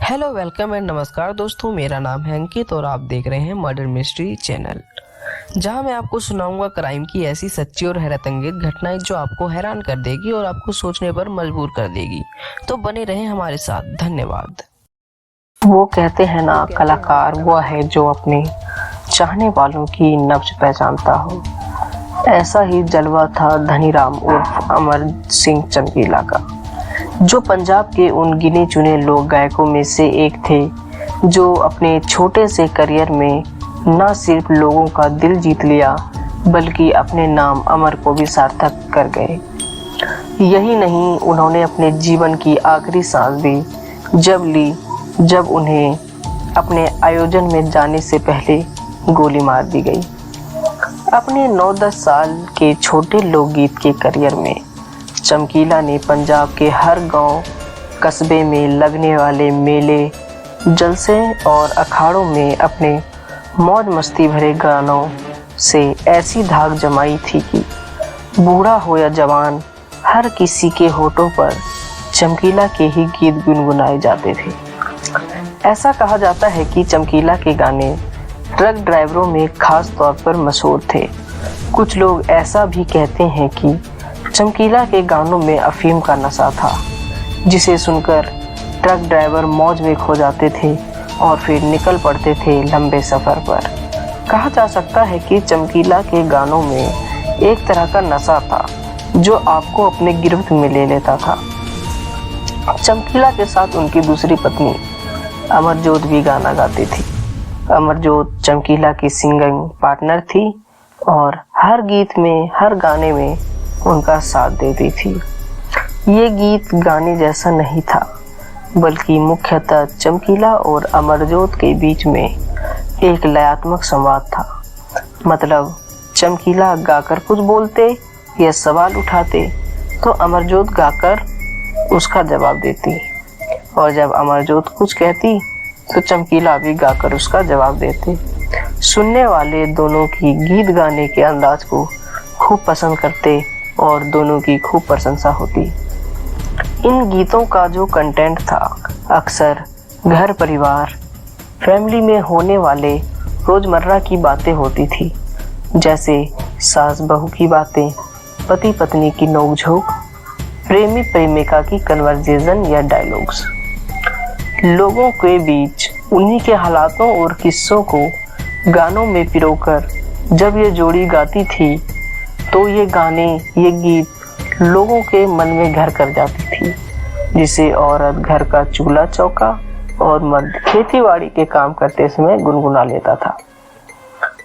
Hello welcome and नमस्कार दोस्तों, मेरा नाम है अंकित और आप देख रहे हैं मर्डर मिस्ट्री चैनल, जहां मैं आपको सुनाऊंगा क्राइम की ऐसी सच्ची और हैरतअंगेज घटनाएं जो आपको हैरान कर देगी और आपको सोचने पर मजबूर कर देगी। तो बने रहें हमारे साथ। धन्यवाद। वो कहते हैं ना, कलाकार वो है जो अपने चाहने वालों की नब्ज पहचानता हो। ऐसा ही जलवा था धनीराम उर्फ अमर सिंह चमकीला का, जो पंजाब के उन गिने चुने लोक गायकों में से एक थे जो अपने छोटे से करियर में न सिर्फ लोगों का दिल जीत लिया बल्कि अपने नाम अमर को भी सार्थक कर गए। यही नहीं, उन्होंने अपने जीवन की आखिरी सांस भी जब उन्हें अपने आयोजन में जाने से पहले गोली मार दी गई। अपने 9-10 साल के छोटे लोकगीत के करियर में चमकीला ने पंजाब के हर गांव कस्बे में लगने वाले मेले, जलसे और अखाड़ों में अपने मौज मस्ती भरे गानों से ऐसी धाक जमाई थी कि बूढ़ा हो या जवान, हर किसी के होठों पर चमकीला के ही गीत गुनगुनाए जाते थे। ऐसा कहा जाता है कि चमकीला के गाने ट्रक ड्राइवरों में खास तौर पर मशहूर थे। कुछ लोग ऐसा भी कहते हैं कि चमकीला के गानों में अफीम का नशा था, जिसे सुनकर ट्रक ड्राइवर मौज में खो जाते थे और फिर निकल पड़ते थे लंबे सफर पर। कहा जा सकता है कि चमकीला के गानों में एक तरह का नशा था जो आपको अपने गिरफ्त में ले लेता था। चमकीला के साथ उनकी दूसरी पत्नी अमरजोत भी गाना गाती थी। अमरजोत चमकीला की सिंगिंग पार्टनर थी और हर गीत में, हर गाने में उनका साथ देती थी। ये गीत गाने जैसा नहीं था, बल्कि मुख्यतः चमकीला और अमरजोत के बीच में एक लयात्मक संवाद था। मतलब चमकीला गाकर कुछ बोलते या सवाल उठाते तो अमरजोत गाकर उसका जवाब देती, और जब अमरजोत कुछ कहती तो चमकीला भी गाकर उसका जवाब देते। सुनने वाले दोनों की गीत गाने के अंदाज को खूब पसंद करते और दोनों की खूब प्रशंसा होती। इन गीतों का जो कंटेंट था अक्सर घर परिवार, फैमिली में होने वाले रोजमर्रा की बातें होती थी, जैसे सास बहू की बातें, पति पत्नी की नोकझोंक, प्रेमी प्रेमिका की कन्वर्सेशन या डायलॉग्स। लोगों के बीच उन्हीं के हालातों और किस्सों को गानों में पिरोकर जब ये जोड़ी गाती थी तो ये गाने, ये गीत लोगों के मन में घर कर जाती थी, जिसे औरत घर का चूल्हा चौका और मर्द खेतीबाड़ी के काम करते समय गुनगुना लेता था।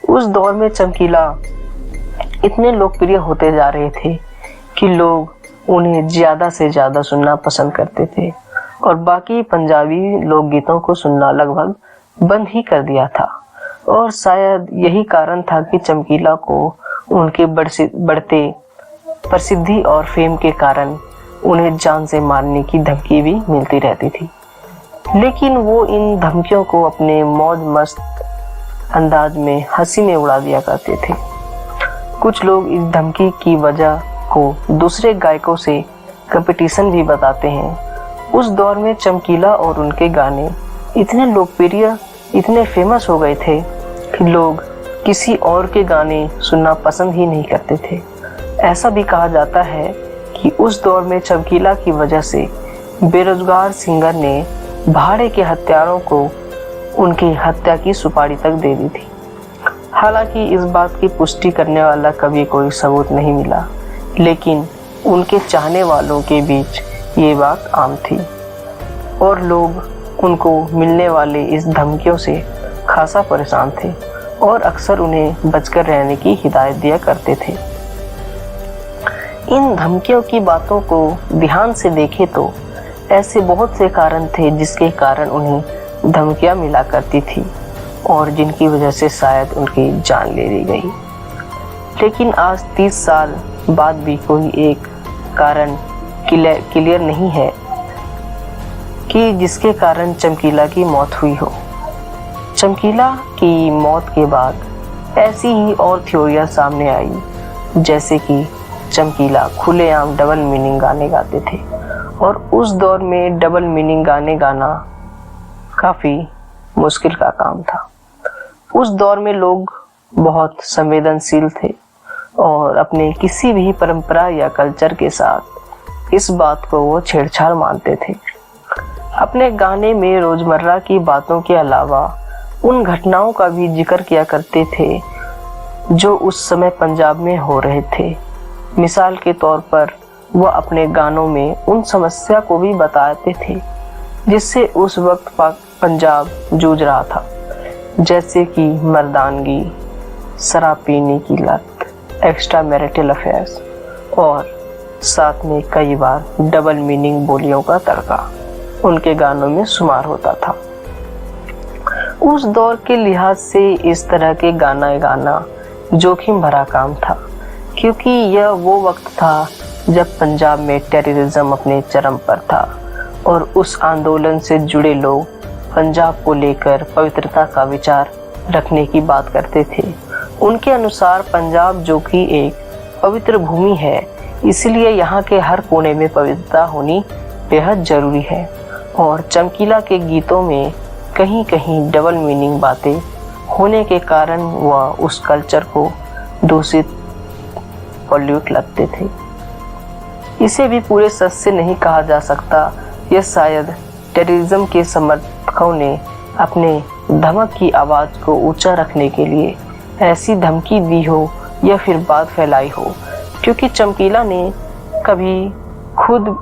उस दौर में चमकीला इतने लोकप्रिय होते जा रहे थे कि लोग उन्हें ज्यादा से ज्यादा सुनना पसंद करते थे और बाकी पंजाबी लोकगीतों को सुनना लगभग बंद ही कर दिया था। और शायद यही कारण था कि चमकीला को उनके बढ़ते प्रसिद्धि और फेम के कारण उन्हें जान से मारने की धमकी भी मिलती रहती थी। लेकिन वो इन धमकियों को अपने मौज मस्त अंदाज में हंसी में उड़ा दिया करते थे। कुछ लोग इस धमकी की वजह को दूसरे गायकों से कंपटीशन भी बताते हैं। उस दौर में चमकीला और उनके गाने इतने लोकप्रिय, इतने फेमस हो गए थे कि लोग किसी और के गाने सुनना पसंद ही नहीं करते थे। ऐसा भी कहा जाता है कि उस दौर में चमकीला की वजह से बेरोजगार सिंगर ने भाड़े के हत्यारों को उनकी हत्या की सुपारी तक दे दी थी। हालांकि इस बात की पुष्टि करने वाला कभी कोई सबूत नहीं मिला, लेकिन उनके चाहने वालों के बीच ये बात आम थी और लोग उनको मिलने वाले इस धमकियों से खासा परेशान थे और अक्सर उन्हें बचकर रहने की हिदायत दिया करते थे। इन धमकियों की बातों को ध्यान से देखें तो ऐसे बहुत से कारण थे जिसके कारण उन्हें धमकियां मिला करती थी और जिनकी वजह से शायद उनकी जान ले ली गई। लेकिन आज 30 साल बाद भी कोई एक कारण क्लियर नहीं है कि जिसके कारण चमकीला की मौत हुई हो। चमकीला की मौत के बाद ऐसी ही और थ्योरियां सामने आई, जैसे कि चमकीला खुलेआम डबल मीनिंग गाने गाते थे और उस दौर में डबल मीनिंग गाने गाना काफी मुश्किल का काम था। उस दौर में लोग बहुत संवेदनशील थे और अपने किसी भी परंपरा या कल्चर के साथ इस बात को वो छेड़छाड़ मानते थे। अपने गाने में रोजमर्रा की बातों के अलावा उन घटनाओं का भी जिक्र किया करते थे जो उस समय पंजाब में हो रहे थे। मिसाल के तौर पर वह अपने गानों में उन समस्या को भी बताते थे जिससे उस वक्त पंजाब जूझ रहा था, जैसे कि मर्दानगी, शराब पीने की लत, एक्स्ट्रा मैरिटल अफेयर्स और साथ में कई बार डबल मीनिंग बोलियों का तड़का उनके गानों में शुमार होता था। उस दौर के लिहाज से इस तरह के गाना गाना जोखिम भरा काम था, क्योंकि यह वो वक्त था जब पंजाब में टेररिज्म अपने चरम पर था और उस आंदोलन से जुड़े लोग पंजाब को लेकर पवित्रता का विचार रखने की बात करते थे। उनके अनुसार पंजाब जो कि एक पवित्र भूमि है, इसलिए यहाँ के हर कोने में पवित्रता होनी बेहद जरूरी है। और चमकीला के गीतों में कहीं कहीं डबल मीनिंग बातें होने के कारण वह उस कल्चर को दूषित पॉल्यूट लगते थे। इसे भी पूरे सच से नहीं कहा जा सकता। यह शायद टेररिज्म के समर्थकों ने अपने धमक की आवाज़ को ऊंचा रखने के लिए ऐसी धमकी दी हो या फिर बात फैलाई हो, क्योंकि चमकीला ने कभी खुद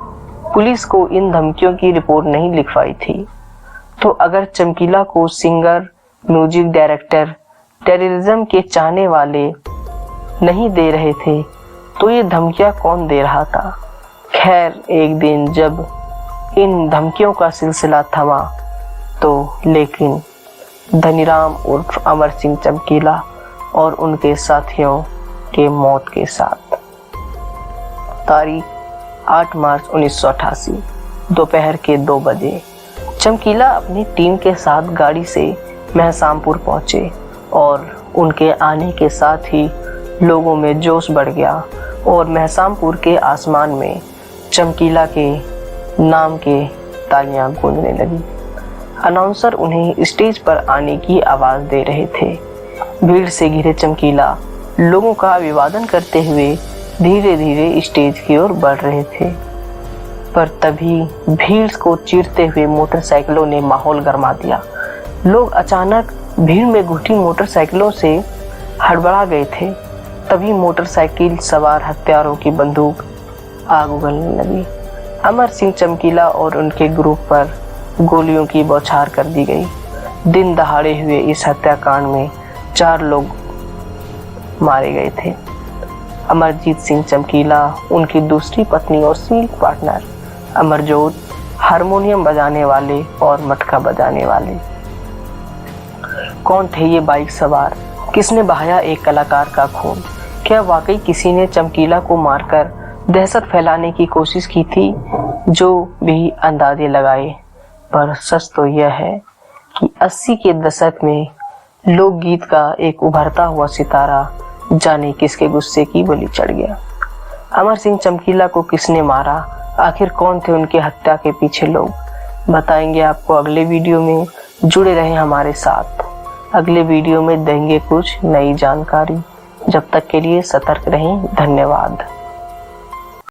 पुलिस को इन धमकियों की रिपोर्ट नहीं लिखवाई थी। तो अगर चमकीला को सिंगर, म्यूजिक डायरेक्टर टेररिज्म के चाहने वाले नहीं दे रहे थे, तो ये धमकियां कौन दे रहा था? खैर, एक दिन जब इन धमकियों का सिलसिला थमा तो लेकिन धनीराम उर्फ अमर सिंह चमकीला और उनके साथियों के मौत के साथ तारीख 8 मार्च 1988 दोपहर के 2 बजे चमकीला अपनी टीम के साथ गाड़ी से महसामपुर पहुंचे और उनके आने के साथ ही लोगों में जोश बढ़ गया और महसामपुर के आसमान में चमकीला के नाम के तालियां गूंजने लगी। अनाउंसर उन्हें स्टेज पर आने की आवाज़ दे रहे थे। भीड़ से घिरे चमकीला लोगों का अभिवादन करते हुए धीरे धीरे स्टेज की ओर बढ़ रहे थे, पर तभी भीड़ को चीरते हुए मोटरसाइकिलों ने माहौल गरमा दिया। लोग अचानक भीड़ में घुटी मोटरसाइकिलों से हड़बड़ा गए थे। तभी मोटरसाइकिल सवार हत्यारों की बंदूक आग उगलने लगी। अमर सिंह चमकीला और उनके ग्रुप पर गोलियों की बौछार कर दी गई। दिन दहाड़े हुए इस हत्याकांड में 4 लोग मारे गए थे। अमरजीत सिंह चमकीला, उनकी दूसरी पत्नी और सील पार्टनर अमरजोत, हारमोनियम बजाने वाले और मटका बजाने वाले। कौन थे ये बाइक सवार? किसने बहाया एक कलाकार का खून? क्या वाकई किसी ने चमकीला को मारकर दहशत फैलाने की कोशिश की थी? जो भी अंदाजे लगाए, पर सच तो यह है कि 80 के दशक में लोकगीत का एक उभरता हुआ सितारा जाने किसके गुस्से की बलि चढ़ गया। अमर सिंह चमकीला को किसने मारा? आखिर कौन थे उनकी हत्या के पीछे लोग? बताएंगे आपको अगले वीडियो में। जुड़े रहें हमारे साथ। अगले वीडियो में देंगे कुछ नई जानकारी। जब तक के लिए सतर्क रहें। धन्यवाद।